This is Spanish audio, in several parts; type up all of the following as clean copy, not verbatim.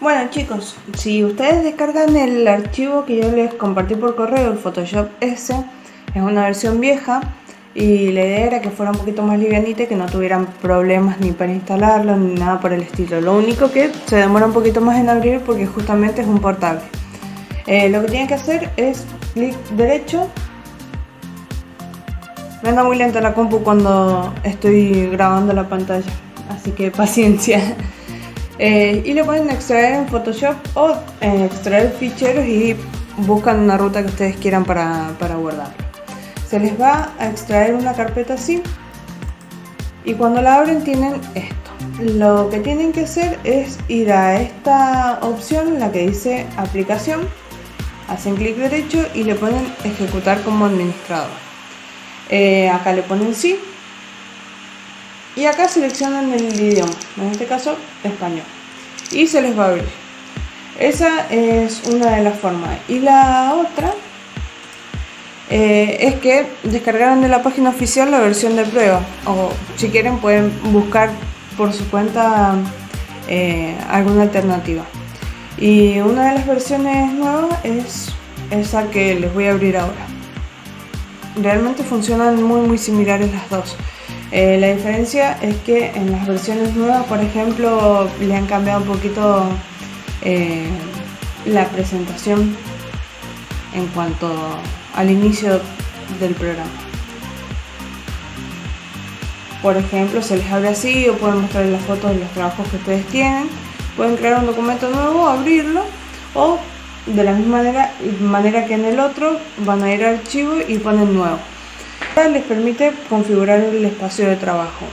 Bueno chicos, si ustedes descargan el archivo que yo les compartí por correo, el Photoshop S, es una versión vieja y la idea era que fuera un poquito más livianita y que no tuvieran problemas ni para instalarlo ni nada por el estilo. Lo único que se demora un poquito más en abrir porque justamente es un portable. Lo que tienen que hacer es clic derecho. Me anda muy lenta la compu cuando estoy grabando la pantalla, así que paciencia. Y le pueden extraer en Photoshop o extraer ficheros y buscan una ruta que ustedes quieran para guardarlo. Se les va a extraer una carpeta así y cuando la abren tienen esto. Lo que tienen que hacer es ir a esta opción, la que dice aplicación, hacen clic derecho y le ponen ejecutar como administrador. Acá le ponen sí. Y acá seleccionan el idioma, en este caso español, y se les va a abrir. Esa es una de las formas. Y la otra es que descargaran de la página oficial la versión de prueba, o si quieren pueden buscar por su cuenta alguna alternativa. Y una de las versiones nuevas es esa que les voy a abrir ahora. Realmente funcionan muy similares las dos. La diferencia es que en las versiones nuevas, por ejemplo, le han cambiado un poquito la presentación en cuanto al inicio del programa. Por ejemplo, se les abre así o pueden mostrar las fotos de los trabajos que ustedes tienen. Pueden crear un documento nuevo, abrirlo, o de la misma manera que en el otro van a ir a archivo y ponen nuevo. Les permite configurar el espacio de trabajo.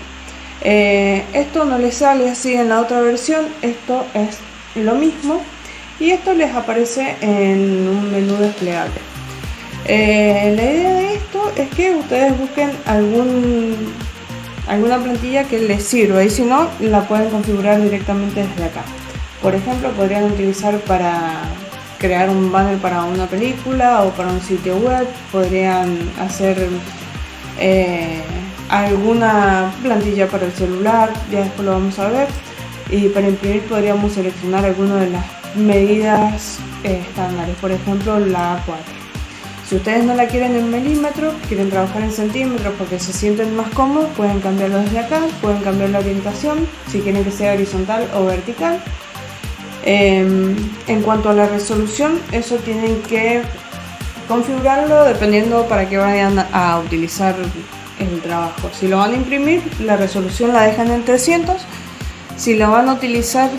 Esto no les sale así en la otra versión, esto es lo mismo y esto les aparece en un menú desplegable. La idea de esto es que ustedes busquen alguna plantilla que les sirva y si no, la pueden configurar directamente desde acá. Por ejemplo, podrían utilizar para crear un banner para una película o para un sitio web, podrían hacer alguna plantilla para el celular, ya después lo vamos a ver. Y para imprimir podríamos seleccionar alguna de las medidas estándares, por ejemplo la A4. Si ustedes no la quieren en milímetros, quieren trabajar en centímetros porque se sienten más cómodos, pueden cambiarlo desde acá, pueden cambiar la orientación, si quieren que sea horizontal o vertical. En cuanto a la resolución, eso tienen que configurarlo dependiendo para qué vayan a utilizar el trabajo. Si lo van a imprimir, la resolución la dejan en 300. Si lo van a utilizar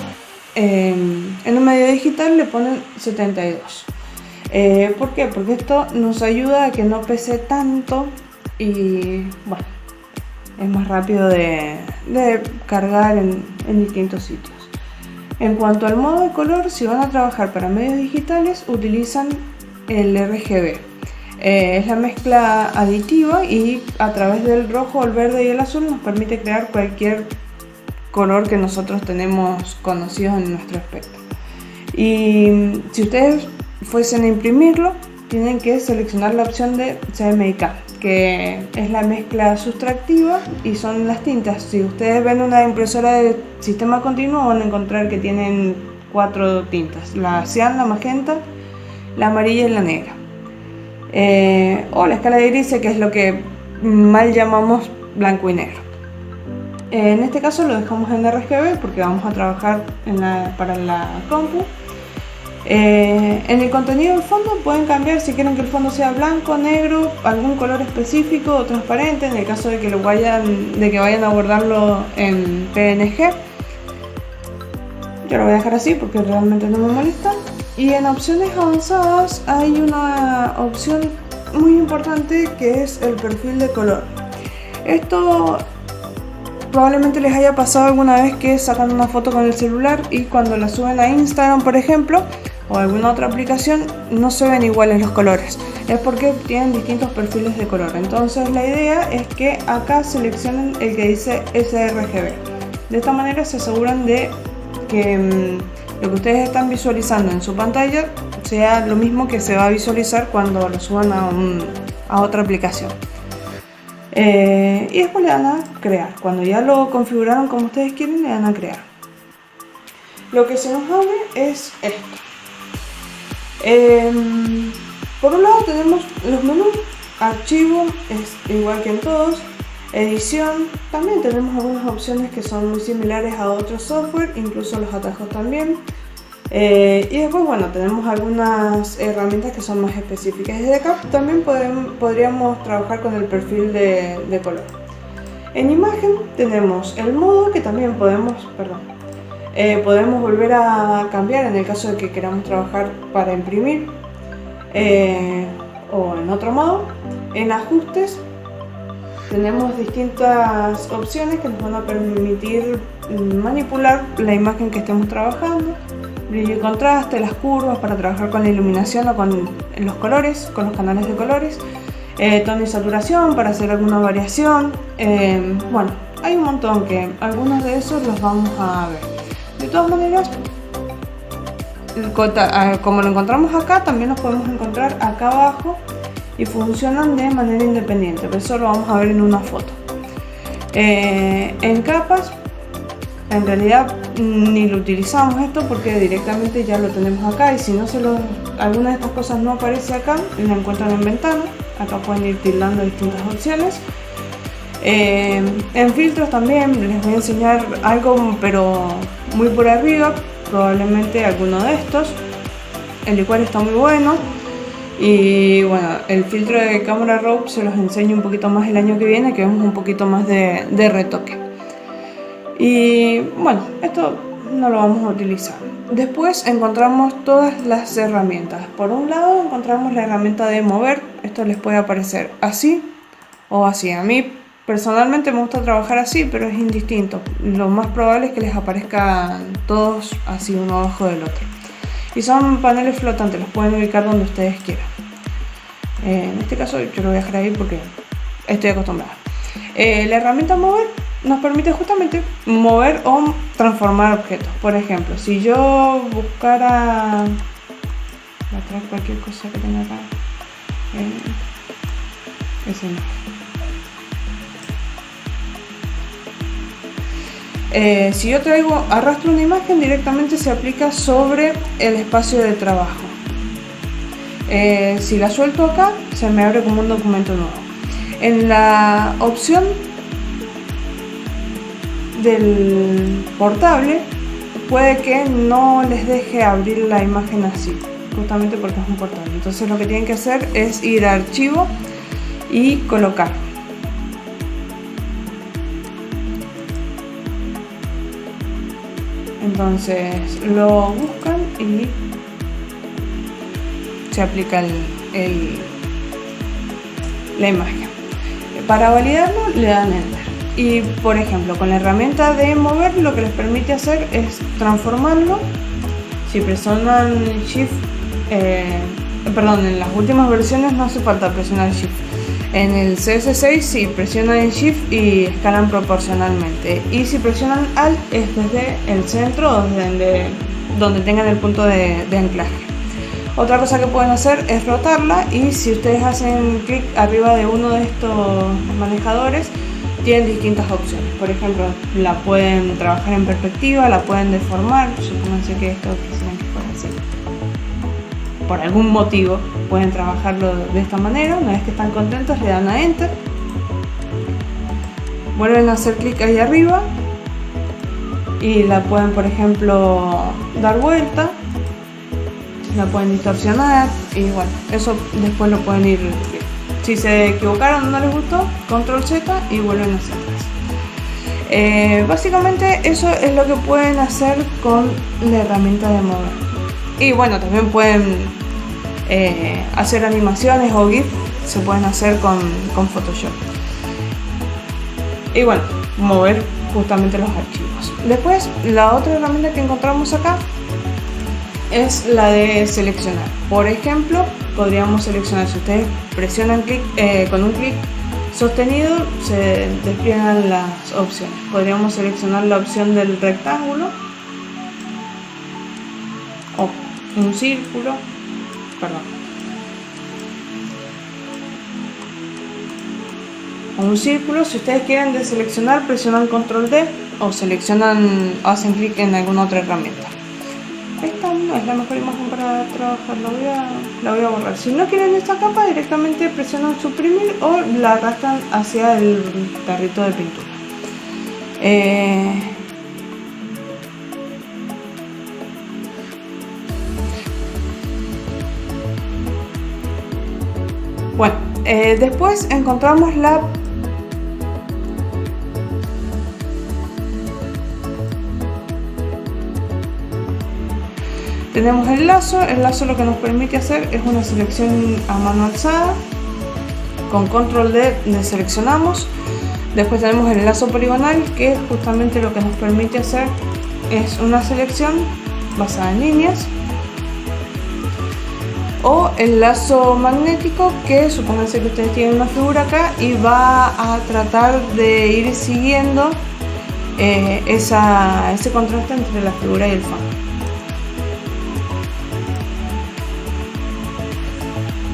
en un medio digital, le ponen 72. ¿Por qué? Porque esto nos ayuda a que no pese tanto y bueno, es más rápido de cargar en distintos sitios. En cuanto al modo de color, si van a trabajar para medios digitales, utilizan el RGB. Es la mezcla aditiva y a través del rojo, el verde y el azul nos permite crear cualquier color que nosotros tenemos conocidos en nuestro espectro. Y si ustedes fuesen a imprimirlo, tienen que seleccionar la opción de CMYK, que es la mezcla sustractiva y son las tintas. Si ustedes ven una impresora de sistema continuo, van a encontrar que tienen 4 tintas: la cian, la magenta, la amarilla y la negra. O la escala de grises, que es lo que mal llamamos blanco y negro. En este caso lo dejamos en RGB porque vamos a trabajar para la compu. En el contenido del fondo pueden cambiar si quieren que el fondo sea blanco, negro, algún color específico o transparente, en el caso de que vayan a guardarlo en PNG. Yo lo voy a dejar así porque realmente no me molesta. Y en opciones avanzadas hay una opción muy importante que es el perfil de color. Esto probablemente les haya pasado alguna vez que sacan una foto con el celular y cuando la suben a Instagram, por ejemplo, o alguna otra aplicación, no se ven iguales los colores. Es porque tienen distintos perfiles de color. Entonces la idea es que acá seleccionen el que dice sRGB. De esta manera se aseguran de que lo que ustedes están visualizando en su pantalla sea lo mismo que se va a visualizar cuando lo suban a otra aplicación. Y después le dan a crear. Cuando ya lo configuraron como ustedes quieren, le dan a crear. lo que se nos abre es esto. Por un lado tenemos los menús, archivo, es igual que en todos, edición, también tenemos algunas opciones que son muy similares a otros software, incluso los atajos también. Y después, bueno, tenemos algunas herramientas que son más específicas. Desde acá también podríamos trabajar con el perfil de color. En imagen tenemos el modo que también podemos volver a cambiar en el caso de que queramos trabajar para imprimir o en otro modo. En ajustes tenemos distintas opciones que nos van a permitir manipular la imagen que estemos trabajando. Brillo y contraste, las curvas para trabajar con la iluminación o con los colores, con los canales de colores. Tono y saturación para hacer alguna variación. Bueno, hay un montón que algunos de esos los vamos a ver. De todas maneras, como lo encontramos acá, también los podemos encontrar acá abajo y funcionan de manera independiente, pero eso lo vamos a ver en una foto. En capas, en realidad ni lo utilizamos esto porque directamente ya lo tenemos acá, y si no alguna de estas cosas no aparece acá, la encuentran en ventana. Acá pueden ir tildando distintas opciones. En filtros también les voy a enseñar algo, pero muy por arriba, probablemente alguno de estos, el cual está muy bueno. Y bueno, el filtro de Camera Raw se los enseño un poquito más el año que viene, que vemos un poquito más de retoque. Y bueno, esto no lo vamos a utilizar. Después encontramos todas las herramientas. Por un lado encontramos la herramienta de mover. Esto les puede aparecer así o así. A mí personalmente me gusta trabajar así, pero es indistinto. Lo más probable es que les aparezcan todos así, uno abajo del otro. Y son paneles flotantes, los pueden ubicar donde ustedes quieran. En este caso yo lo voy a dejar ahí porque estoy acostumbrada. La herramienta mover nos permite justamente mover o transformar objetos. Por ejemplo, si yo buscara, voy a traer cualquier cosa que tenga acá, ese no. Si yo arrastro una imagen, directamente se aplica sobre el espacio de trabajo. Si la suelto acá, se me abre como un documento nuevo. En la opción del portable puede que no les deje abrir la imagen así, justamente porque es un portable. Entonces lo que tienen que hacer es ir a archivo y colocar. Entonces lo buscan y se aplica la imagen. Para validarlo le dan enter. Y por ejemplo, con la herramienta de mover, lo que les permite hacer es transformarlo. Si presionan Shift, en las últimas versiones no hace falta presionar Shift. En el CS6 sí, presionan Shift y escalan proporcionalmente. Y si presionan Alt es desde el centro, desde donde tengan el punto de anclaje. Otra cosa que pueden hacer es rotarla, y si ustedes hacen clic arriba de uno de estos manejadores, tienen distintas opciones. Por ejemplo, la pueden trabajar en perspectiva, la pueden deformar. Supónganse que esto quisieran que fuera así. Por algún motivo pueden trabajarlo de esta manera. Una vez que están contentos, le dan a Enter. Vuelven a hacer clic ahí arriba y la pueden, por ejemplo, dar vuelta. La pueden distorsionar y bueno, eso después lo pueden ir. Si se equivocaron o no les gustó, control Z y vuelven hacia atrás. Básicamente eso es lo que pueden hacer con la herramienta de mover. Y bueno, también pueden hacer animaciones o GIF, se pueden hacer con Photoshop. Y bueno, mover justamente los archivos. Después, la otra herramienta que encontramos acá es la de seleccionar. Por ejemplo, podríamos seleccionar, si ustedes presionan clic, con un clic sostenido se despliegan las opciones. Podríamos seleccionar la opción del rectángulo o un círculo, o un círculo. Si ustedes quieren deseleccionar, presionan control D o hacen clic en alguna otra herramienta. no es la mejor imagen para trabajar, la voy a borrar. Si no quieren esta capa, directamente presionan suprimir o la arrastran hacia el carrito de pintura. Bueno, después encontramos tenemos el lazo lo que nos permite hacer es una selección a mano alzada, con control D deseleccionamos. Después tenemos el lazo poligonal, que justamente lo que nos permite hacer es una selección basada en líneas. O el lazo magnético, que supónganse que ustedes tienen una figura acá y va a tratar de ir siguiendo ese contraste entre la figura y el fondo.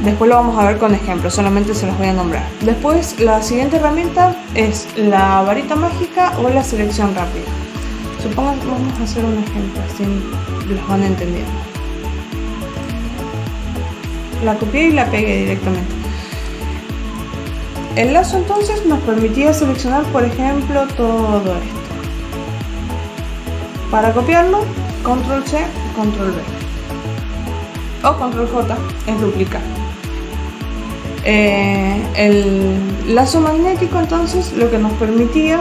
Después lo vamos a ver con ejemplos, solamente se los voy a nombrar. Después la siguiente herramienta es la varita mágica o la selección rápida. Supongamos que vamos a hacer un ejemplo, así los van entendiendo. La copié y la pegué directamente. El lazo entonces nos permitía seleccionar, por ejemplo, todo esto. Para copiarlo, control C, control V o control J es duplicar. El lazo magnético entonces lo que nos permitía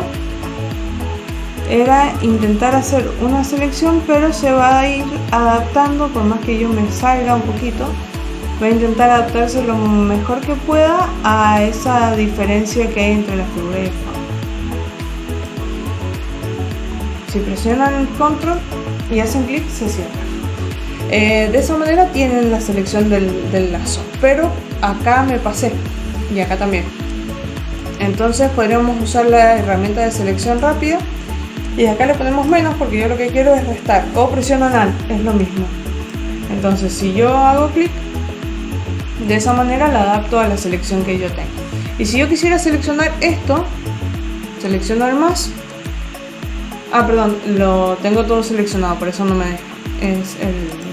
era intentar hacer una selección, pero se va a ir adaptando, por más que yo me salga un poquito, va a intentar adaptarse lo mejor que pueda a esa diferencia que hay entre la figura y el fondo. Si presionan control y hacen clic, se cierra. De esa manera tienen la selección del lazo, pero acá me pasé y acá también. Entonces podríamos usar la herramienta de selección rápida y acá le ponemos menos porque yo lo que quiero es restar, o presionan Alt, es lo mismo. Entonces si yo hago clic, de esa manera la adapto a la selección que yo tengo. Y si yo quisiera seleccionar esto, selecciono el más. Perdón, lo tengo todo seleccionado, por eso no me deja. Es el menos.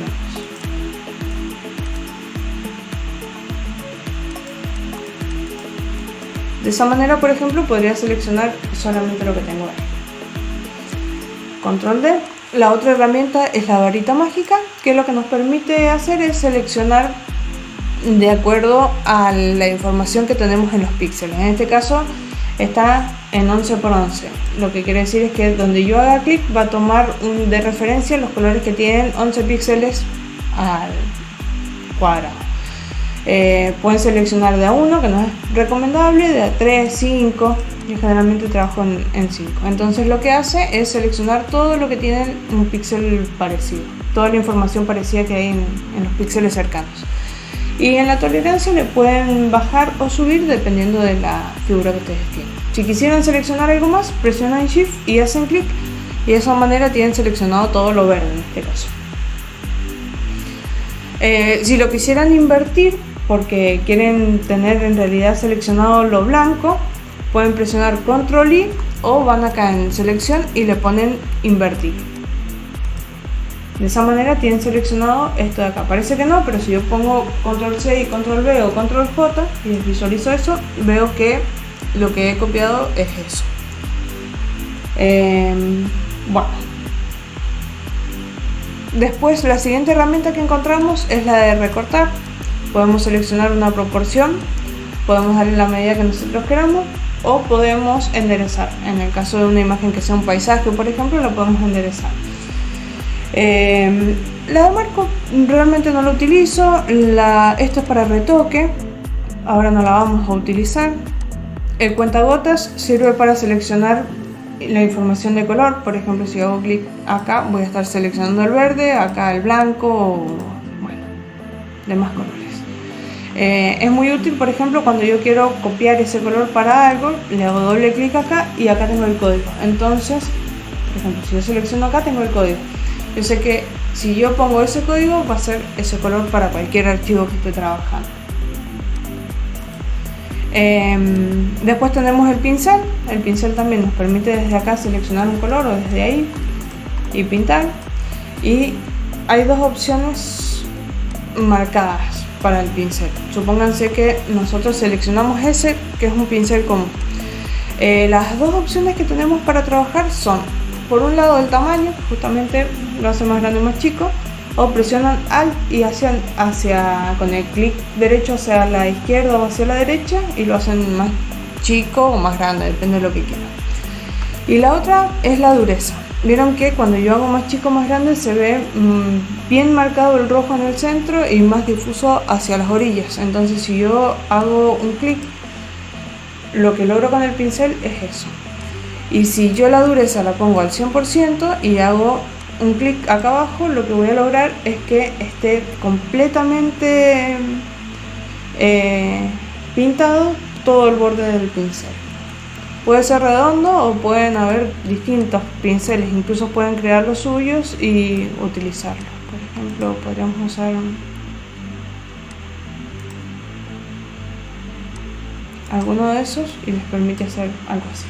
De esa manera, por ejemplo, podría seleccionar solamente lo que tengo ahí. Control D. La otra herramienta es la varita mágica, que lo que nos permite hacer es seleccionar de acuerdo a la información que tenemos en los píxeles. En este caso está en 11 por 11, lo que quiere decir es que donde yo haga clic va a tomar de referencia los colores que tienen 11 píxeles al cuadrado. Pueden seleccionar de a 1, que no es recomendable, de a 3, 5, yo generalmente trabajo en 5. Entonces lo que hace es seleccionar todo lo que tiene un píxel parecido, toda la información parecida que hay en los píxeles cercanos. Y en la tolerancia le pueden bajar o subir dependiendo de la figura que ustedes tienen. Si quisieran seleccionar algo más, presionan Shift y hacen clic, y de esa manera tienen seleccionado todo lo verde en este caso. Si lo quisieran invertir porque quieren tener en realidad seleccionado lo blanco, pueden presionar Control I o van acá en selección y le ponen invertir. De esa manera tienen seleccionado esto de acá. Parece que no, pero si yo pongo Control C y Control V o Control J y visualizo eso, veo que lo que he copiado es eso. Bueno. Después la siguiente herramienta que encontramos es la de recortar. Podemos seleccionar una proporción, podemos darle la medida que nosotros queramos o podemos enderezar. En el caso de una imagen que sea un paisaje, por ejemplo, lo podemos enderezar. La de marco realmente no lo utilizo, esto es para retoque, ahora no la vamos a utilizar. El cuentagotas sirve para seleccionar la información de color, por ejemplo si hago clic acá voy a estar seleccionando el verde, acá el blanco, o, bueno, demás colores. Es muy útil, por ejemplo, cuando yo quiero copiar ese color para algo, le hago doble clic acá y acá tengo el código. Entonces, por ejemplo, si yo selecciono acá tengo el código. Yo sé que si yo pongo ese código va a ser ese color para cualquier archivo que esté trabajando. Después tenemos el pincel. El pincel también nos permite desde acá seleccionar un color o desde ahí y pintar. Y hay dos opciones marcadas para el pincel. Supónganse que nosotros seleccionamos ese, que es un pincel común. Las dos opciones que tenemos para trabajar son, por un lado, el tamaño, justamente lo hace más grande o más chico, o presionan Alt y con el clic derecho hacia la izquierda o hacia la derecha y lo hacen más chico o más grande, depende de lo que quieran. Y la otra es la dureza. Vieron que cuando yo hago más chico o más grande se ve bien marcado el rojo en el centro y más difuso hacia las orillas. Entonces si yo hago un clic, lo que logro con el pincel es eso. Y si yo la dureza la pongo al 100% y hago un clic acá abajo, lo que voy a lograr es que esté completamente pintado todo el borde del pincel. Puede ser redondo o pueden haber distintos pinceles, incluso pueden crear los suyos y utilizarlos. Por ejemplo, podríamos usar alguno de esos y les permite hacer algo así.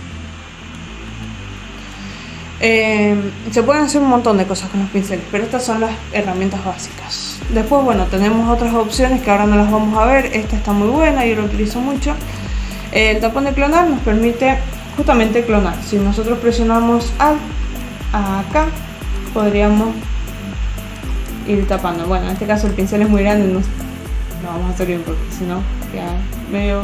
Se pueden hacer un montón de cosas con los pinceles, pero estas son las herramientas básicas. Después, bueno, tenemos otras opciones que ahora no las vamos a ver. Esta está muy buena, yo lo utilizo mucho. El tapón de clonar nos permite justamente clonar. Si nosotros presionamos Alt acá, podríamos ir tapando. Bueno, en este caso el pincel es muy grande, no lo vamos a hacer bien porque si no queda medio...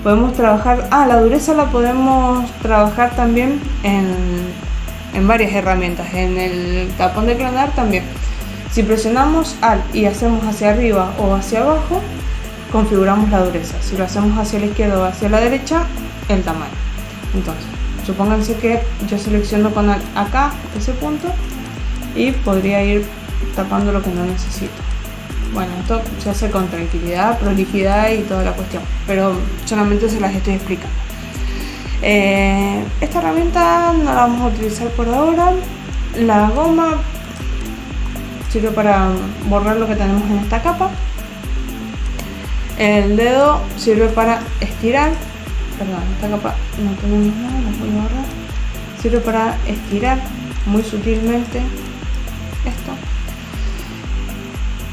Podemos trabajar, la dureza la podemos trabajar también en varias herramientas. En el tapón de clonar también. Si presionamos Alt y hacemos hacia arriba o hacia abajo, configuramos la dureza. Si lo hacemos hacia la izquierda o hacia la derecha, el tamaño. Entonces, supónganse que yo selecciono con Alt acá ese punto y podría ir tapando lo que no necesito. Bueno, esto se hace con tranquilidad, prolijidad y toda la cuestión, pero solamente se las estoy explicando. Esta herramienta no la vamos a utilizar por ahora. La goma sirve para borrar lo que tenemos en esta capa. El dedo sirve para estirar. Perdón, esta capa no tenemos nada, la voy a borrar. Sirve para estirar muy sutilmente esto.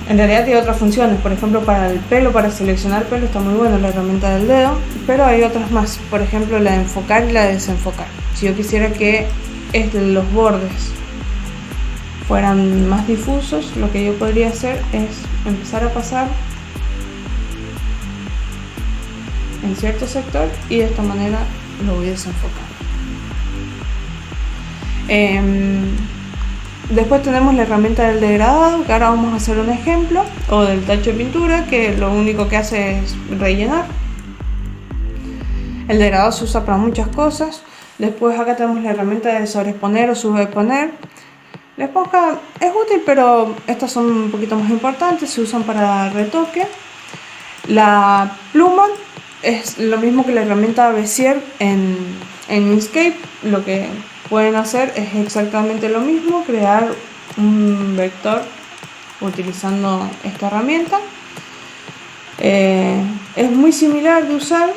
En realidad tiene otras funciones, por ejemplo para el pelo, para seleccionar pelo está muy buena la herramienta del dedo, pero hay otras más, por ejemplo la de enfocar y la de desenfocar. Si yo quisiera que los bordes fueran más difusos, lo que yo podría hacer es empezar a pasar en cierto sector y de esta manera lo voy desenfocando. Después tenemos la herramienta del degradado, que ahora vamos a hacer un ejemplo, o del tacho de pintura, que lo único que hace es rellenar. El degradado se usa para muchas cosas. Después acá tenemos la herramienta de sobreexponer o subexponer. La esponja es útil, pero estas son un poquito más importantes, se usan para retoque. La pluma es lo mismo que la herramienta Bezier en Inkscape. Lo que pueden hacer es exactamente lo mismo, crear un vector utilizando esta herramienta. Es muy similar de usar.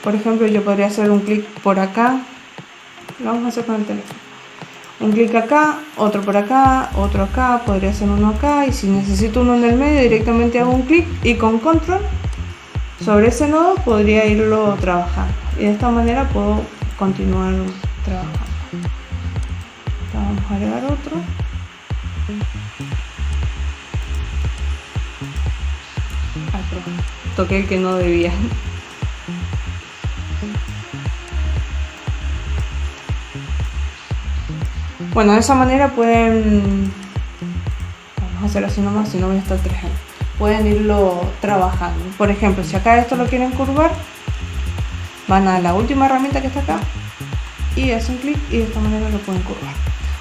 Por ejemplo, yo podría hacer un clic por acá. Lo vamos a hacer con el teléfono. Un clic acá, otro por acá, otro acá, podría hacer uno acá, y si necesito uno en el medio directamente hago un clic y con control sobre ese nodo podría irlo trabajando, y de esta manera puedo continuar trabajando. Vamos a agregar otro. Perdón, toqué el que no debía. Bueno, de esa manera pueden, vamos a hacer así nomás, si no voy a estar 3 años, pueden irlo trabajando. Por ejemplo, si acá esto lo quieren curvar, van a la última herramienta que está acá y hacen clic y de esta manera lo pueden curvar,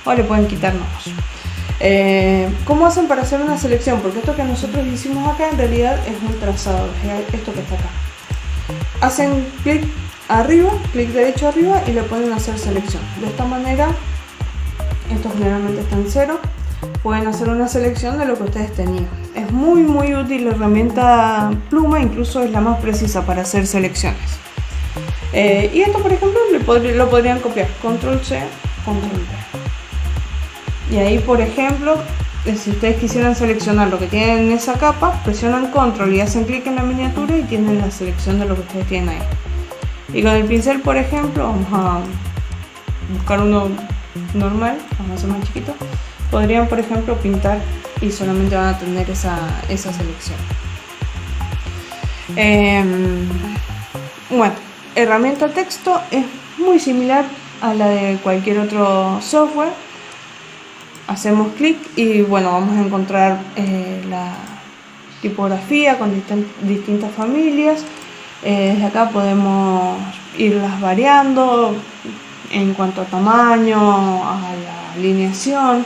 o le pueden quitar nodos. ¿Cómo hacen para hacer una selección? Porque esto que nosotros hicimos acá en realidad es un trazado, es esto que está acá. Hacen clic arriba, clic derecho arriba y le pueden hacer selección. De esta manera, estos generalmente están en 0, pueden hacer una selección de lo que ustedes tenían. Es muy útil la herramienta pluma, incluso es la más precisa para hacer selecciones. Y esto, por ejemplo, lo podrían copiar, control C, control V. Y ahí, por ejemplo, si ustedes quisieran seleccionar lo que tienen en esa capa, presionan control y hacen clic en la miniatura y tienen la selección de lo que ustedes tienen ahí. Y con el pincel, por ejemplo, vamos a buscar uno normal, vamos a hacer más chiquito. Podrían, por ejemplo, pintar y solamente van a tener esa selección. Bueno, herramienta texto es muy similar a la de cualquier otro software. Hacemos clic y bueno, vamos a encontrar la tipografía con distintas familias. Desde acá podemos irlas variando en cuanto a tamaño, a la alineación.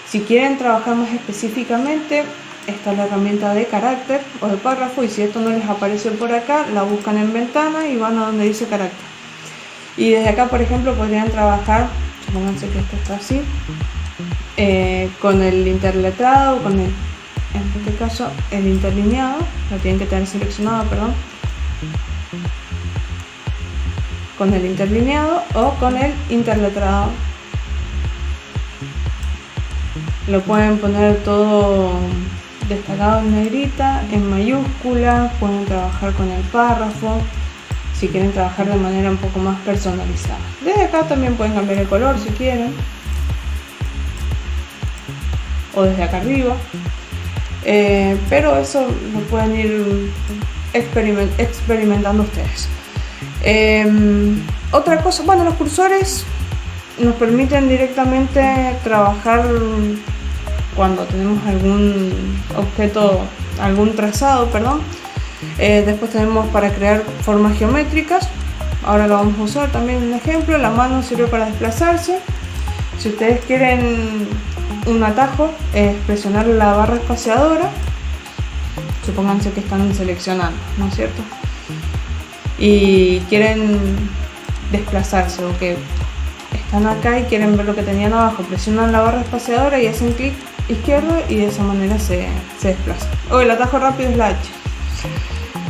Si quieren trabajar más específicamente, está la herramienta de carácter o de párrafo, y si esto no les aparece por acá, la buscan en ventana y van a donde dice carácter. Y desde acá, por ejemplo, podrían trabajar, supónganse que esto está así, con el interletrado, en este caso el interlineado, lo tienen que tener seleccionado, perdón, con el interlineado o con el interletrado. Lo pueden poner todo destacado en negrita, en mayúscula, pueden trabajar con el párrafo, si quieren trabajar de manera un poco más personalizada. Desde acá también pueden cambiar el color si quieren, o desde acá arriba, pero eso lo pueden ir experimentando ustedes. Otra cosa, bueno, los cursores nos permiten directamente trabajar cuando tenemos algún objeto, algún trazado, perdón. Después tenemos para crear formas geométricas, ahora lo vamos a usar también un ejemplo. La mano sirve para desplazarse. Si ustedes quieren un atajo, es presionar la barra espaciadora, supónganse que están seleccionando, ¿no es cierto? Y quieren desplazarse, o que están acá y quieren ver lo que tenían abajo, presionan la barra espaciadora y hacen clic izquierdo y de esa manera se desplaza. O el atajo rápido es la H.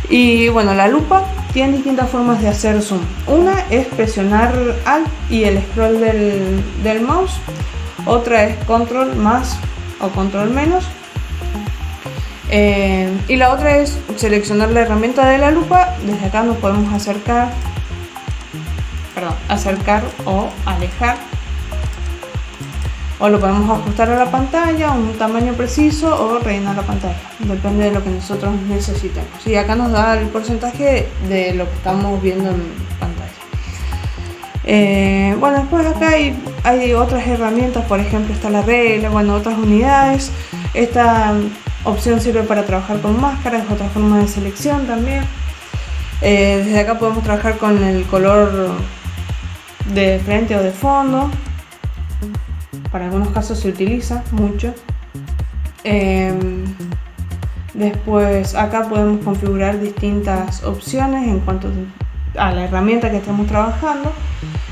Y bueno, la lupa tiene distintas formas de hacer zoom. Una es presionar Alt y el scroll del mouse. Otra es control más o control menos. Y la otra es seleccionar la herramienta de la lupa. Desde acá nos podemos acercar o alejar, o lo podemos ajustar a la pantalla, a un tamaño preciso, o rellenar la pantalla, depende de lo que nosotros necesitemos. Y acá nos da el porcentaje de lo que estamos viendo en pantalla. Bueno, después acá hay otras herramientas, por ejemplo está la regla, bueno, otras unidades. Esta opción sirve para trabajar con máscaras, es otra forma de selección también. Desde acá podemos trabajar con el color de frente o de fondo. Para algunos casos se utiliza mucho. Después acá podemos configurar distintas opciones en cuanto a la herramienta que estemos trabajando.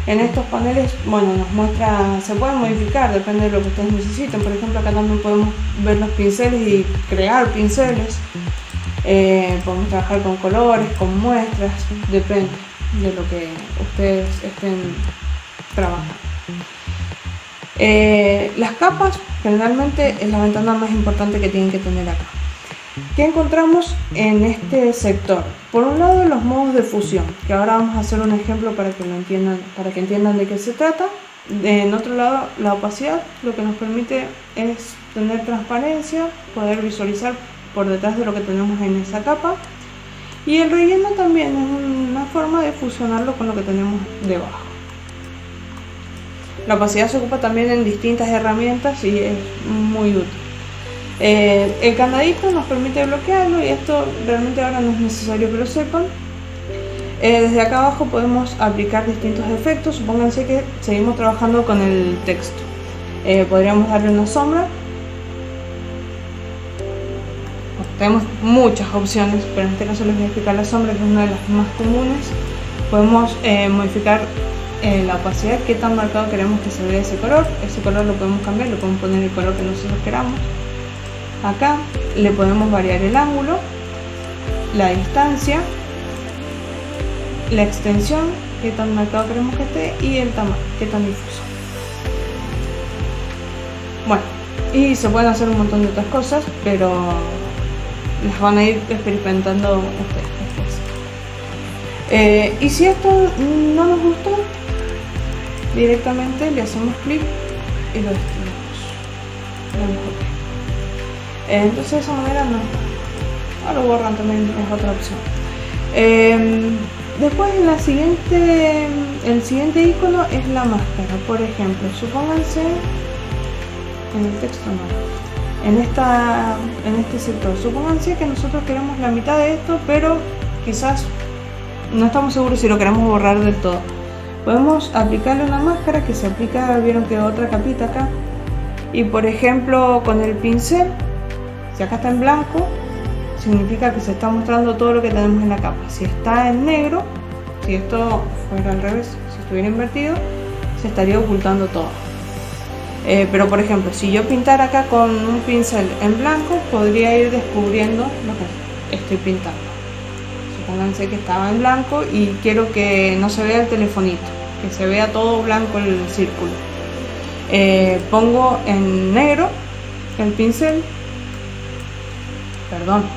En estos paneles, bueno, nos muestra, se pueden modificar, depende de lo que ustedes necesiten. Por ejemplo, acá también podemos ver los pinceles y crear pinceles. Podemos trabajar con colores, con muestras, depende de lo que ustedes estén trabajando. Las capas generalmente es la ventana más importante que tienen que tener acá. ¿Qué encontramos en este sector? Por un lado, los modos de fusión, que ahora vamos a hacer un ejemplo para que lo entiendan, para que entiendan de qué se trata. En otro lado, la opacidad, lo que nos permite es tener transparencia, poder visualizar por detrás de lo que tenemos en esa capa. Y el relleno también es una forma de fusionarlo con lo que tenemos debajo. La opacidad se ocupa también en distintas herramientas y es muy útil. El candadito nos permite bloquearlo, y esto realmente ahora no es necesario que lo sepan. Desde acá abajo podemos aplicar distintos efectos. Supónganse que seguimos trabajando con el texto. Podríamos darle una sombra. Tenemos muchas opciones, pero en este caso les voy a explicar la sombra, que es una de las más comunes. Podemos modificar la opacidad, qué tan marcado queremos que se vea ese color. Ese color lo podemos cambiar, lo podemos poner el color que nosotros queramos. Acá le podemos variar el ángulo, la distancia, la extensión, qué tan marcado queremos que esté, y el tamaño, qué tan difuso. Bueno, Y se pueden hacer un montón de otras cosas, pero las van a ir experimentando ustedes después. Y si esto no nos gustó, directamente le hacemos clic y lo destruimos. Entonces de esa manera no. Ahora lo borran también, es otra opción. Después el siguiente icono es la máscara. Por ejemplo, supónganse en el texto no, en este sector, supónganse que nosotros queremos la mitad de esto, pero quizás no estamos seguros si lo queremos borrar del todo. Podemos aplicarle una máscara que se aplica, vieron que otra capita acá, y por ejemplo con el pincel, si acá está en blanco, significa que se está mostrando todo lo que tenemos en la capa. Si está en negro, si esto fuera al revés, si estuviera invertido, se estaría ocultando todo. Pero por ejemplo, si yo pintara acá con un pincel en blanco, podría ir descubriendo lo que estoy pintando. Supónganse que estaba en blanco y quiero que no se vea el telefonito, que se vea todo blanco el círculo. Pongo en negro el pincel,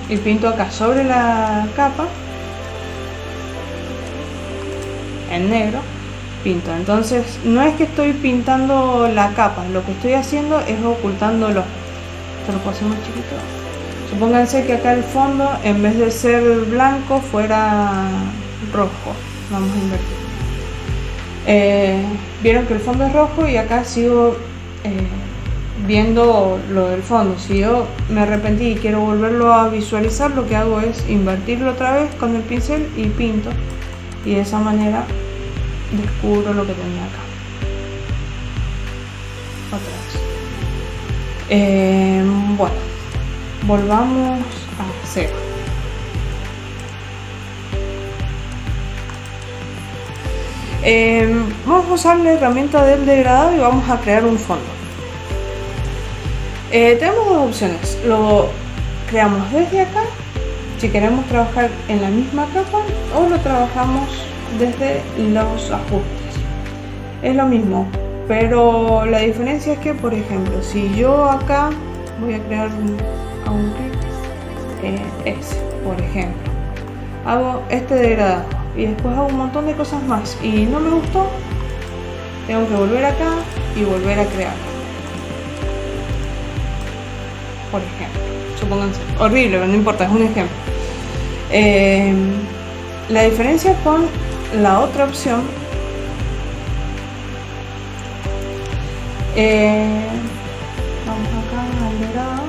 y pinto acá sobre la capa, en negro, pinto. Entonces no es que estoy pintando la capa, lo que estoy haciendo es ocultándolo. Esto lo puedo hacer más chiquito. Supónganse que acá el fondo, en vez de ser blanco, fuera rojo. Vamos a invertir. Vieron que el fondo es rojo y acá sigo viendo lo del fondo. Si yo me arrepentí y quiero volverlo a visualizar, lo que hago es invertirlo otra vez con el pincel y pinto. Y de esa manera descubro lo que tenía acá. Otra vez. Bueno, volvamos a cero. Vamos a usar la herramienta del degradado y vamos a crear un fondo. Tenemos dos opciones. Lo creamos desde acá, si queremos trabajar en la misma capa, o lo trabajamos desde los ajustes. Es lo mismo, pero la diferencia es que, por ejemplo, si yo acá voy a crear un clic, por ejemplo, hago este degradado y después hago un montón de cosas más y no me gustó, tengo que volver acá y volver a crear. Por ejemplo, supónganse, horrible, pero no importa, es un ejemplo. La diferencia con la otra opción, vamos acá al degradado,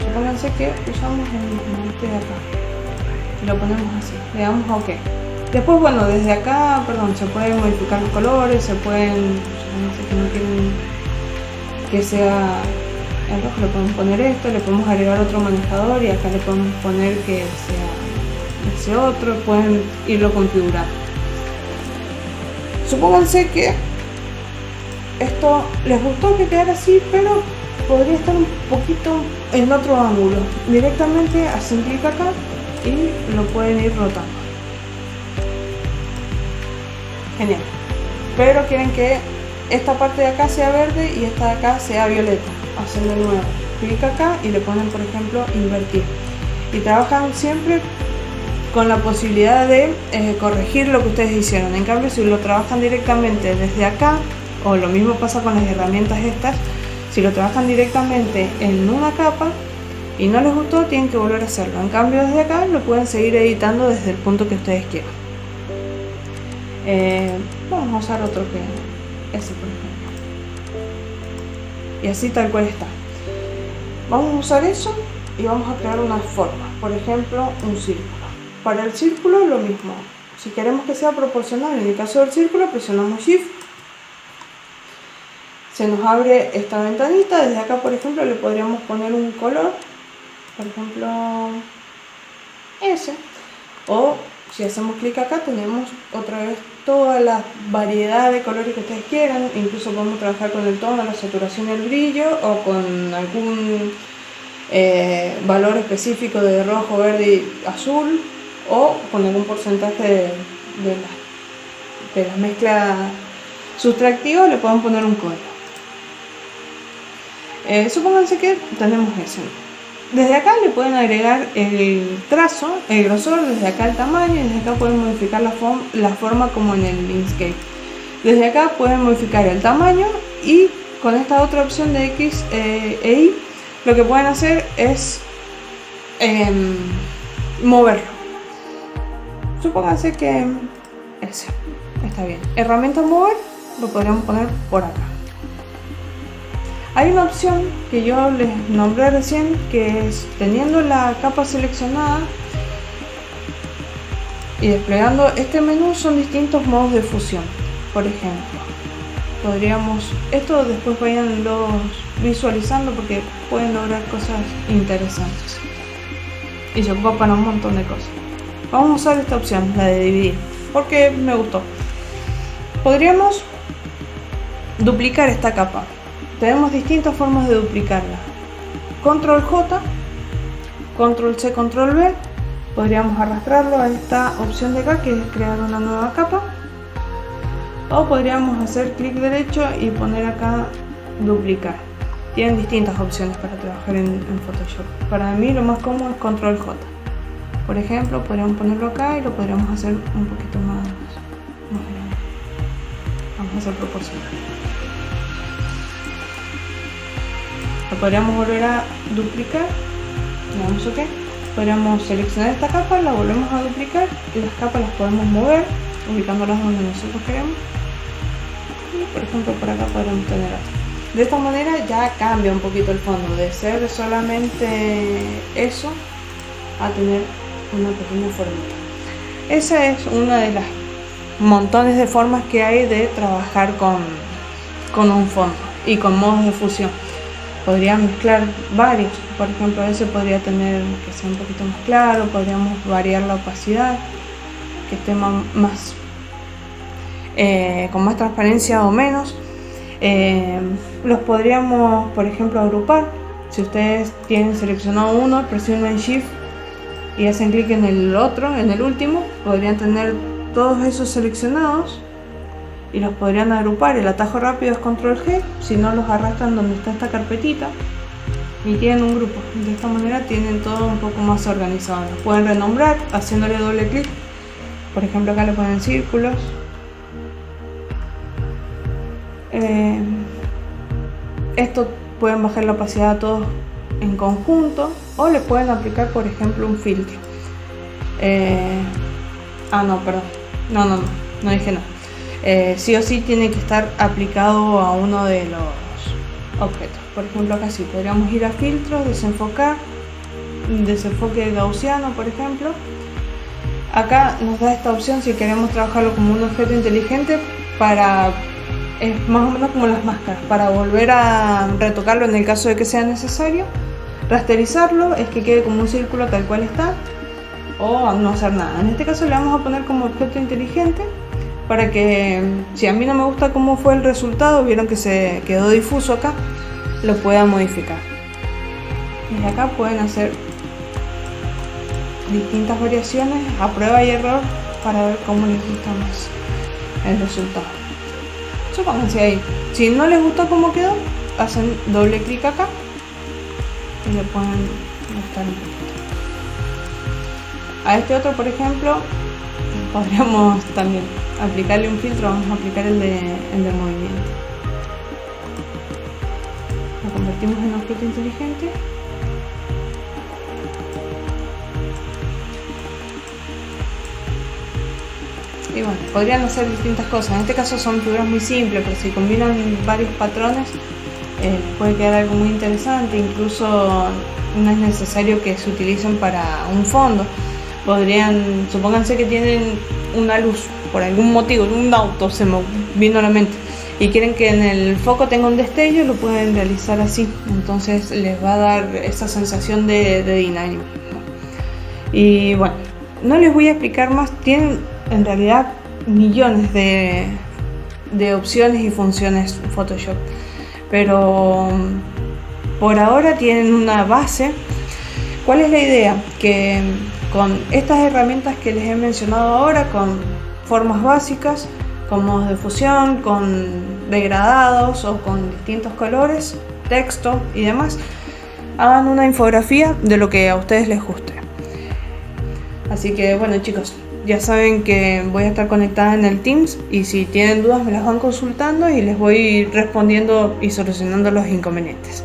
supónganse que usamos el mismo, este de acá, y lo ponemos así, le damos a OK. Después, bueno, desde acá, se pueden modificar los colores, se pueden, supónganse que no quieren que sea en rojo, le podemos poner esto, le podemos agregar otro manejador y acá le podemos poner que sea ese otro, pueden irlo configurando. Supónganse que esto les gustó que quedara así, pero podría estar un poquito en otro ángulo. Directamente hacen clic acá y lo pueden ir rotando. Genial. Pero quieren que esta parte de acá sea verde y esta de acá sea violeta. Hacen de nuevo clic acá y le ponen, por ejemplo, invertir. Y trabajan siempre con la posibilidad de corregir lo que ustedes hicieron. En cambio, si lo trabajan directamente desde acá, o lo mismo pasa con las herramientas estas, si lo trabajan directamente en una capa y no les gustó, tienen que volver a hacerlo. En cambio, desde acá lo pueden seguir editando desde el punto que ustedes quieran. Vamos a usar otro que ese, por ejemplo. Y así tal cual está. Vamos a usar eso y vamos a crear una forma. Por ejemplo, un círculo. Para el círculo lo mismo. Si queremos que sea proporcional, en el caso del círculo presionamos Shift. Se nos abre esta ventanita. Desde acá, por ejemplo, le podríamos poner un color. Por ejemplo, ese. O si hacemos clic acá, tenemos otra vez toda la variedad de colores que ustedes quieran. Incluso podemos trabajar con el tono, la saturación y el brillo, o con algún valor específico de rojo, verde y azul, o con algún porcentaje de la mezcla sustractiva. Le podemos poner un código. Supónganse que tenemos ese. Desde acá le pueden agregar el trazo, el grosor, desde acá el tamaño, y desde acá pueden modificar la forma como en el Inkscape. Desde acá pueden modificar el tamaño, y con esta otra opción de X e Y lo que pueden hacer es moverlo. Supónganse que ese está bien. Herramienta mover, lo podríamos poner por acá. Hay una opción que yo les nombré recién, que es teniendo la capa seleccionada y desplegando este menú, son distintos modos de fusión. Por ejemplo, podríamos, esto después vayanlo visualizando porque pueden lograr cosas interesantes y se ocupa para un montón de cosas. Vamos a usar esta opción, la de dividir, porque me gustó. Podríamos duplicar esta capa. Tenemos distintas formas de duplicarla. Control J, Control C, Control V. Podríamos arrastrarlo a esta opción de acá, que es crear una nueva capa. O podríamos hacer clic derecho y poner acá duplicar. Tienen distintas opciones para trabajar en Photoshop. Para mí lo más cómodo es Control J. Por ejemplo, podríamos ponerlo acá y lo podríamos hacer un poquito más grande. Vamos a hacer proporcional. Lo podríamos volver a duplicar. Le damos OK. Podríamos seleccionar esta capa, la volvemos a duplicar y las capas las podemos mover, ubicándolas donde nosotros queremos. Y por ejemplo, por acá podríamos tener así. De esta manera ya cambia un poquito el fondo, de ser solamente eso a tener una pequeña formita. Esa es una de las montones de formas que hay de trabajar con un fondo y con modos de fusión. Podría mezclar varios, por ejemplo, ese podría tener que sea un poquito más claro, podríamos variar la opacidad, que esté más con más transparencia o menos. Los podríamos, por ejemplo, agrupar. Si ustedes tienen seleccionado uno, presionan Shift y hacen clic en el otro, en el último, podrían tener todos esos seleccionados y los podrían agrupar. El atajo rápido es Control G, si no los arrastran donde está esta carpetita y tienen un grupo. De esta manera tienen todo un poco más organizado. Los pueden renombrar haciéndole doble clic. Por ejemplo, acá le ponen círculos. Esto pueden bajar la opacidad a todos en conjunto, o le pueden aplicar, por ejemplo, un filtro. No, perdón, no dije nada. Sí o sí tiene que estar aplicado a uno de los objetos. Por ejemplo, acá sí podríamos ir a filtros, desenfocar, desenfoque gaussiano, por ejemplo. Acá nos da esta opción si queremos trabajarlo como un objeto inteligente, es más o menos como las máscaras, para volver a retocarlo en el caso de que sea necesario. Rasterizarlo es que quede como un círculo tal cual está, o no hacer nada. En este caso le vamos a poner como objeto inteligente, para que si a mí no me gusta cómo fue el resultado, vieron que se quedó difuso acá, lo pueda modificar. Desde acá pueden hacer distintas variaciones a prueba y error para ver cómo les gusta más el resultado. Supónganse ahí, si no les gusta cómo quedó, hacen doble clic acá y le pueden gustar un poquito. A este otro, por ejemplo, podríamos también aplicarle un filtro. Vamos a aplicar el de movimiento. Lo convertimos en objeto inteligente. Y bueno, podrían hacer distintas cosas. En este caso son figuras muy simples, pero si combinan varios patrones puede quedar algo muy interesante. Incluso no es necesario que se utilicen para un fondo. Supónganse que tienen una luz, por algún motivo, un auto se me vino a la mente, y quieren que en el foco tenga un destello, lo pueden realizar así. Entonces les va a dar esa sensación de dinamismo. Y bueno, no les voy a explicar más. Tienen en realidad millones de opciones y funciones Photoshop, pero por ahora tienen una base. ¿Cuál es la idea? Que con estas herramientas que les he mencionado ahora, con formas básicas, con modos de fusión, con degradados o con distintos colores, texto y demás. Hagan una infografía de lo que a ustedes les guste. Así que bueno, chicos, ya saben que voy a estar conectada en el Teams y si tienen dudas me las van consultando y les voy respondiendo y solucionando los inconvenientes.